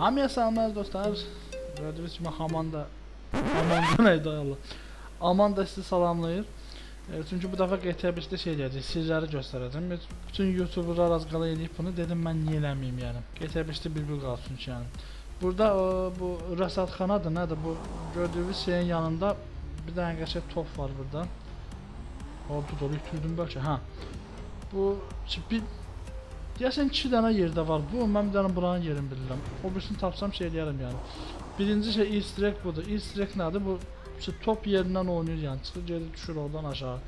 Hamıya salamlar dostlar. Gördüğünüz kimi Amanda neydi Allah. Amanda sizi salamlayır. Çünki bu dəfə GT5-də şey deyəcək, sirləri göstərəcəm. Bütün YouTuberlar az qala eləyib bunu. Dedim mən niyə eləməyim yəni. GT5-də bir qalsın ki yəni. Burada bu rəsədxanadır, nədir bu? Gördüyünüz şeyin yanında bir dənə qəşəng top var burada. Orada dolu itirdim bəlkə. Hə. Bu bir deyəsən 2 dənə yerdə var. Bu mən bir dənə buranın yerini bilirəm. O birisini tapsam şey eləyərəm yəni. Birinci şey Easter egg budur. Easter egg nədir? Bu top yerindən oynayır yəni. Çıxır geri düşür oradan aşağı.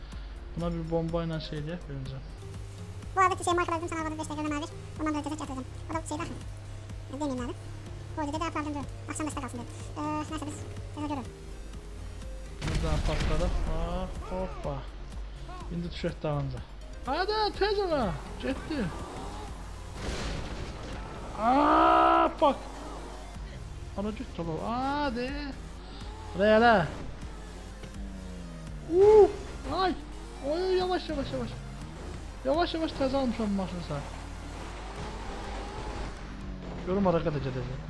Buna bir bomba ilə şey eləyək birinci. Bu arada şey markalardım sana arada 5 dəqiqə ömər ver. Ondan da cəzə gətirəcəm. O da şeydə axı. Deməyim nədir? Bu dedi də apardım dur. Axşam dəstə qalsın dedi. Nəsə biz cəzə görürük. Buradan patladıq. Hoppa. İndi düşək dağınca. Hadi tez ola. Getdi. Bak. Ana git dolu. Hadi. Buraya. Ay. Oy yavaş. Yavaş tez almışam maşını sen. Görüm ara kadar gedəcək.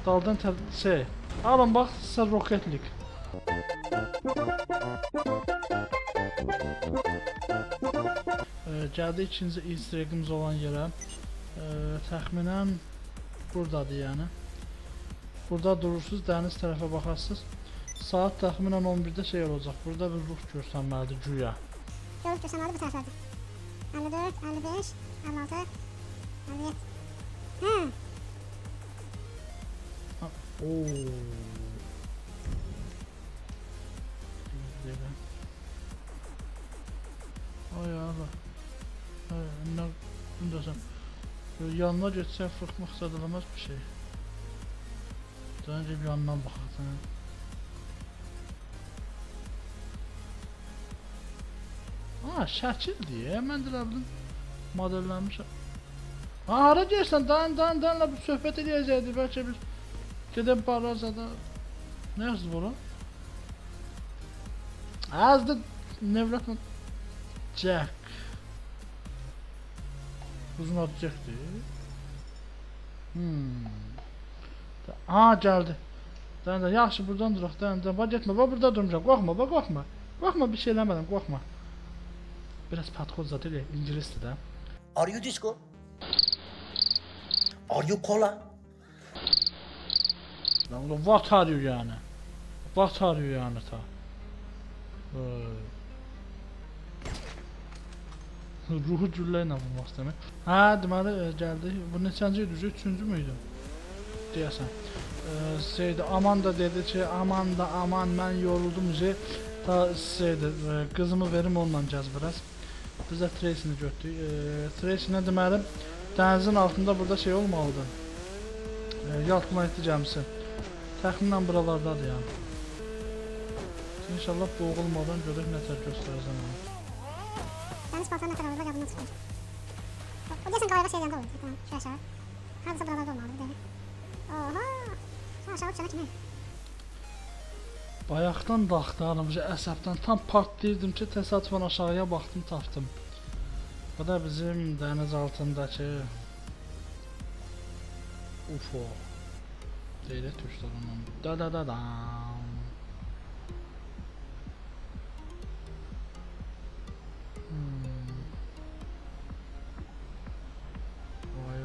Daldan şey. Alın bax sizə roketlik. Gəldi ikinci easter eggimiz olan yerə. Təxminən buradadır yəni. Burada durursunuz, dəniz tərəfə baxarsınız. Saat təxminən 11-də şey olacaq. Burada bir ruh görsənməlidir güya. Ruh görsənməlidir bu tərəflərdə. 54, 55, 56, 57. Hə. Ay Allah. Ne desem. Yanına geçsen fırkmak sadılamaz bir şey. Daha önce bir yandan bakarsan. Şəkil diye. Mən diləbildim. Modellenmiş. Hara gəlsən? Danla bir söhbət edəcəkdik. Bəlkə bir gedib barazada. Ne yazdı bura? Azdı nevratla Jack. Uzun adı Jack'di. Geldi. Dəndə yaxşı buradan duraq. Dəndə bax getmə. Bax burada duracağam. Qorxma. Qorxma bir şey eləmədim. Qorxma. Biraz patron zaten İngilisdir də. Are you disco? Are you cola? What are you yani? What are you yani ta? Ruhu güllə ilə vurmaq istəmək. Hə, deməli gəldi. Bu neçənci idi? Üçüncü müydü? Deyəsən. Şeydi, Amanda dedi ki, aman mən yoruldum ki. Ta şeydi, qızımı verim onunla gəz biraz. Biz də Tracy'ni götürdük. Tracy'nə deməli dənizin altında burada şey olmalıdır. Yaltma etdi gəmisi. Təxminən buralardadır yəni. İnşallah boğulmadan görək nətər göstərəcəm onu. Dəniz paltarı nətər olur, qabından çıxır. O deyəsən qayıqa şey deyəndə olur. Tamam, şu aşağı. Hardasa buralarda olmalıdır, deyil. Oha! Şu aşağı uçana kimi? Bayaqdan da axtarım, əsəbdən tam partlayırdım ki, təsadüfən aşağıya baxdım, tapdım. Bu da bizim dəniz altındakı UFO. Deyilək tuşlar ondan. Da. Vay.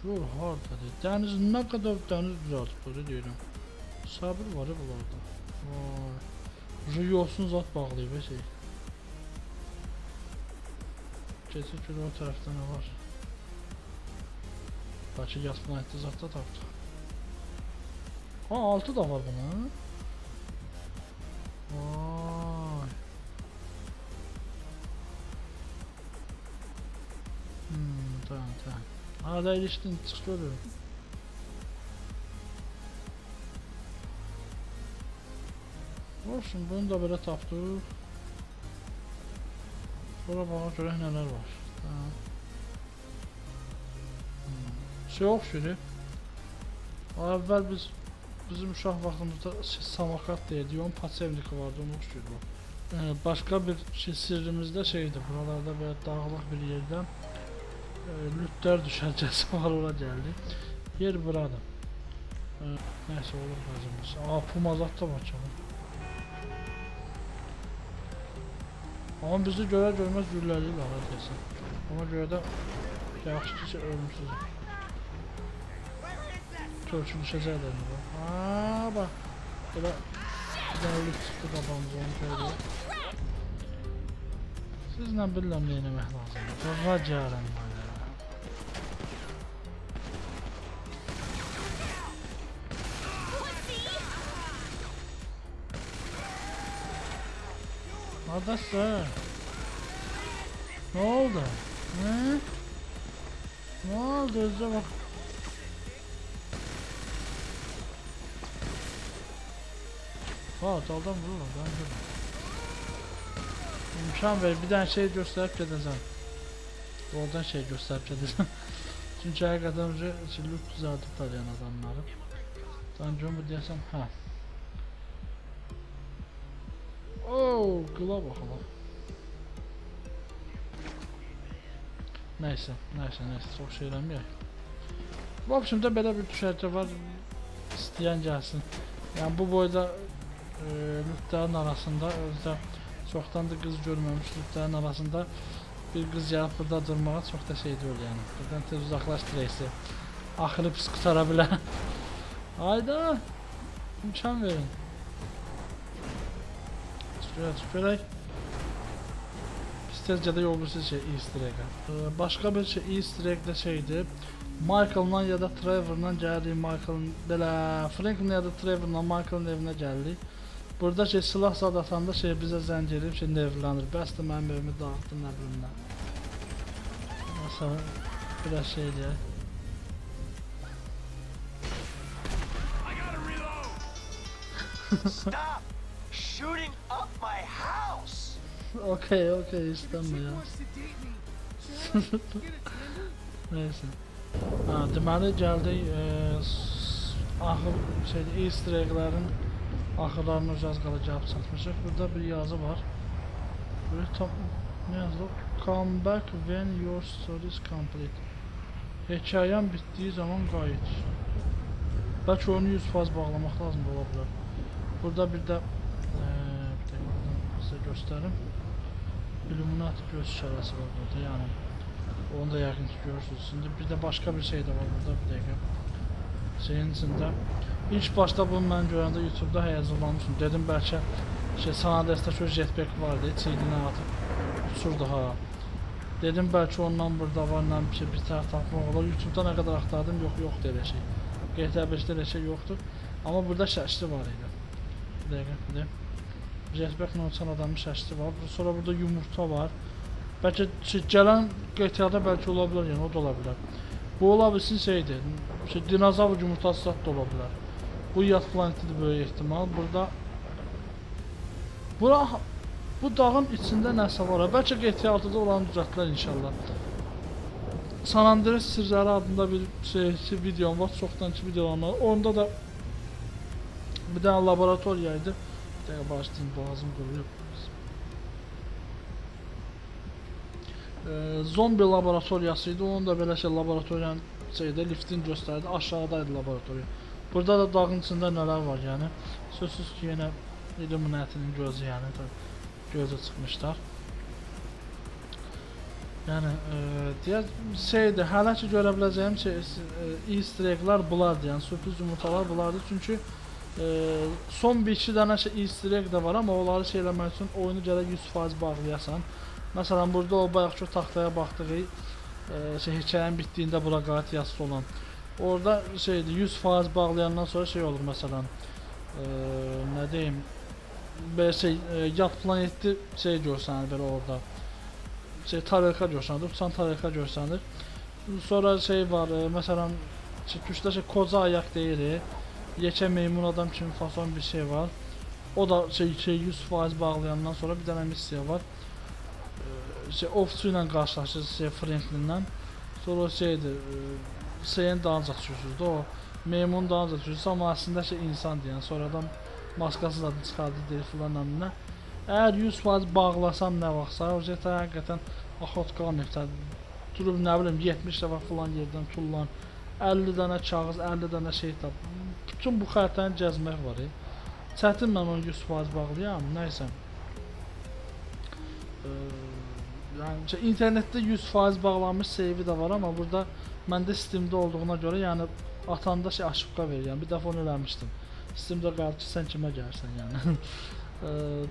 Gör hardadır. Dəniz nə qədər dəniz düzəltib böyle deyirəm. Sabır var ya bunlarda. Vay. Riyosunu zat bağlayıb şey. Keçək görə o tərəfdə nə var? Bəlkə yasma etdi zatda tapdı. Altı da var bunun. Vay. Tamam. Hala iliştin, çık görüyorum. Olsun, bunu da böyle tapdık. Sonra bana görək nələr var. Tamam. Şey oxşuyur. Əvvəl bizim uşaq vaxtımızda Samarkand deyildi, onun Paçevniki vardı, onu oxşuyur bu. Başqa bir sirrimizdə şeydir, buralarda böyle dağlıq bir yerdə Lütlər düşərcəsi var, ora gəldi. Yer buradır. Nəysə olur qazımız. Pumazat da var canım. Amma bizi görər-görməz güllərliyirlər deyəsən. Ona görə də yaxşıdır ki, ölümsüzüm. Körçün düşəcəklər mi bu? Bax. Belə bir dənə ölüb çıxdı qabağımıza, onu görürük. Sizlə bilirəm nə eləmək lazımdır. Qığa gələm mənə. Adası. Ne oldu? Ne oldu? Özce bak. Daldan vurur. Ben vurur. İmkan ver. Bir tane şey gösterip gedəcəm. Oradan şey gösterip gedəcəm. Çünkü həqiqətən loot düzəltib tarayan adamları. Dancım bu deyəsəm. Hə. Ooo, qıla baxalım. Neyse, çok şey eləməyək. Bu opsimdə belə bir düşərgə var, istəyən gəlsin. Yəni bu boyda lootların arasında, özdə çoxdan da qız görməmiş lootların arasında bir qız gəlib burada durmağa çox da şey deyil yəni. Buradan tez uzaqlaş dirəksə. Axırı pis qutara bilər. Hayda, imkan verin. Tükürək. Tezcədə yollusu şey easter egg. Başqa bir şey easter egg də şeydir. Michael'la ya da Trevor'la gəldik. Michael'ın belə Frank'la ya da Trevor'la Michael'ın evinə gəldik. Burada şey silah zad atanda şey bizə zəng edib şey nevlənir. Bəsdir mənim evimi dağıtdın nə bilim nə. Məsələn biraz şey deyək. Stop shooting up my house. Okay, istəmə ya. Neyse. Deməli gəldik axır şeydə easter egg'lərin axırlarına az qala gəlib çatmışıq. Burada bir yazı var. Böyle tam ne yazılıb? Come back when your story is complete. Hekayən bitdiyi zaman qayıt. Bəlkə onu 100% bağlamaq lazım ola bilər. Burada bir də size gösterim. Illuminati göz işarəsi var burada yani. Onu da yakın ki görürsünüz. Şimdi bir de başka bir şey de var burada bir dakika. Şeyin içinde. İlk başta bunu ben görəndə YouTube'da hazırlamışım. Dedim belki şey sana destek şu jetpack vardı. CD-ni atıp uçurdu ha. Dedim belki ondan burada var bir tane tapmaq olar. YouTube'da ne kadar aktardım yok dedi şey. GTA 5'te de şey yoktur. Ama burada şaşlı var idi. Bir dakika bir de. Jetpack'la uçan adamın şaşlı var. Sonra burada yumurta var. Belki gələn GTA'da belki ola bilər, yəni o da ola bilər. Bu ola bilsin şeydir. Dinozavr yumurtası da ola bilər. Bu yat planetidir böyük ehtimal. Bu dağın içində nəsə var. Bəlkə GTA 6'da olanı düzəltdilər inşallah. San Andreas sirləri adında bir videom var, çoxdankı videolarım. Onda da bir dənə laboratoriyaydı. Bir dəqiqə başlayayım, boğazım quruyub. Zombi laboratoriyasıydı. Onun da belə şey laboratoriyanın liftin göstərdi. Aşağıdaydı laboratoriya. Burada da dağın içində nələr var yəni. Sözsüz ki yenə Illuminati'nin gözü yəni gözü çıxmışlar. Yəni şeydir, hələ ki görə biləcəyim easter egg'lər bulardı, yəni sürpriz yumurtalar bulardı. Çünki son bir iki dənə easter egg də var, amma onları şey eləmək üçün oyunu gərək 100% bağlayasan. Məsələn burada o bayaqki taxtaya baxdığı hekayənin bitdiyində bura qayıt yazısı olan. Orada şeydir 100% bağlayandan sonra şey olur məsələn. Nə deyim? Belə yad planetli şey görsənir belə orada. Tarika görsənir, uçan tarika görsənir. Sonra şey var, məsələn Türkdə koca ayaq deyil, yekə meymun adam kimi fason bir şey var. O da 100% bağlayandan sonra bir dənə missiya var. Ovçu ilə qarşılaşır Franklin'lə. Sonra şeydir, şeyin dalınca düşürsünüz də o meymun dalınca düşürsünüz, amma aslında insandır yəni. Sonradan maskasız adını çıxardı deyir filan əminə. Əgər 100% bağlasam nə vaxtsa, o jeta həqiqətən Axotqan neftə durub nə bilim 70 dəfə falan yerdən tullan, 50 dənə kağız, 50 dənə şey tap. Bütün bu xəritəni gəzmək var. Çətin mən onu 100% bağlayam, nəysə. Yəni internetdə 100% bağlanmış save də var, amma burada məndə Steamdə olduğuna görə, yəni atanda şey aşıqqa verir. Yəni bir dəfə onu eləmişdim. Steamdə qaldı ki, sən kimə gəlirsən yəni.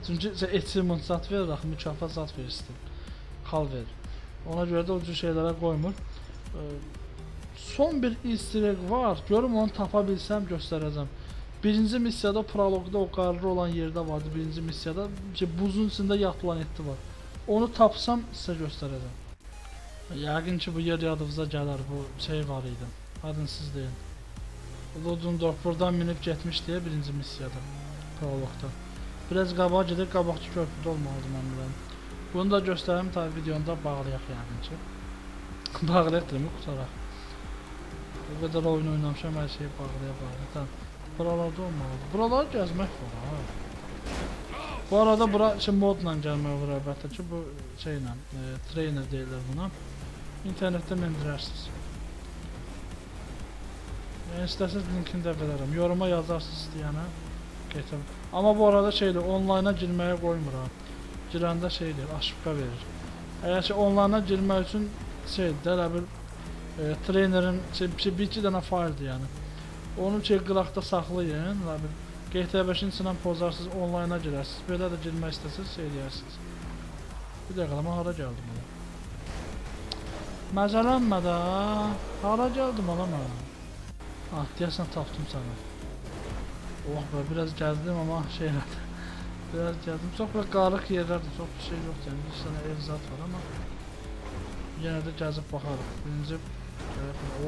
Çünki achievement zat verir, axı mükafat zat verir Steam. Xal verir. Ona görə də o cür şeylərə qoymur. Son bir easter egg var. Görüm onu tapa bilsəm göstərəcəm. Birinci missiyada proloqda o qarlı olan yerdə vardı. Birinci missiyada buzun içində yat planeti var. Onu tapsam sizə göstərəcəm. Yəqin ki bu yer yadınıza gələr. Bu şey var idi. Adını siz deyin. Ludendorff buradan minib getmiş deyə birinci missiyada. Proloqda. Biraz qabağa gedib qabaqçı körpüdə olmalıdır mən biləm. Bunu da göstərim tabi videonda bağlayaq yəqin ki. Bağlayaq demək qutaraq. O qədər oyun oynamışam, hər şeyi bağlayaq. Buralarda olmalıdır. Buraları gəzmək var ha. Bu arada bura modla gəlmək var əlbəttə ki, bu şeylə, trainer deyirlər buna. İnternetdə mindirərsiniz. Yəni istəsəz linkini də verərəm. Yoruma yazarsınız istəyənə. Getir. Amma bu arada şeydir, onlayna girməyə qoymur ha. Girəndə şeydir, aşıqqa verir. Əgər ki onlayna girmək üçün şeydir, elə bir trainerin bir-iki dənə faildir yəni. Onu ki qıraqda saxlayın, elə bir GT5-in içindən pozarsınız, onlayna girərsiniz. Belə də girmək istəsəz şey deyirsiniz. Bir dəqiqə, mən hara gəldim ona? Məzələnmə də, hara gəldim ona mən? Ah, deyəsən tapdım səni. Oh be, biraz gəzdim amma şey elədi. Biraz gəzdim, çox belə qarıq yerlərdir, çox bir şey yoxdur, yəni bir sənə ev zat var amma yenə də gəzib baxarıq. Birinci,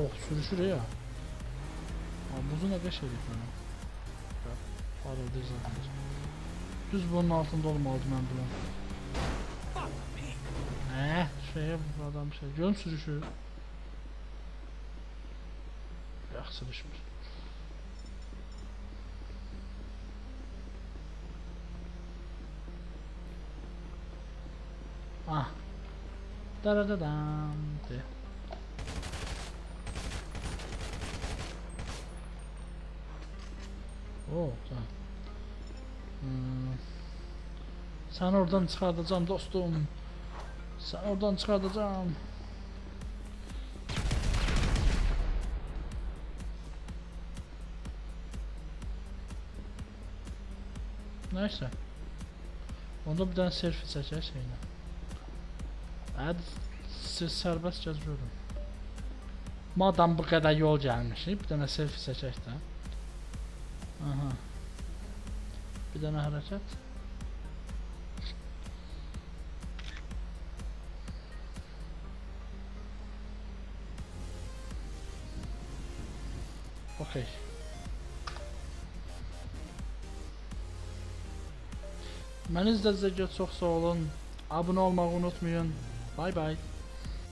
oh, sürüşür ya. Buzu nə qəş edib mənə? Parıldır zaten. Düz bunun altında olmalıdır mən biləm. Şeyə bu adam şey, görüm sürüşür. Yaxşı sürüşmür. Ah. Daradadam de. Oh, tamam. Sen oradan çıkartacağım dostum. Sen oradan çıkartacağım. Neyse. Onda bir tane selfie çəkək şeylə. Hadi siz sərbəst gəz görün. Madam bu qədər yol gəlmişik, bir dənə selfie çəkək də. Aha. Bir dənə hərəkət. Okay. Məni izlədiyinizə çox sağ olun. Abunə olmağı unutmayın. Bye bye.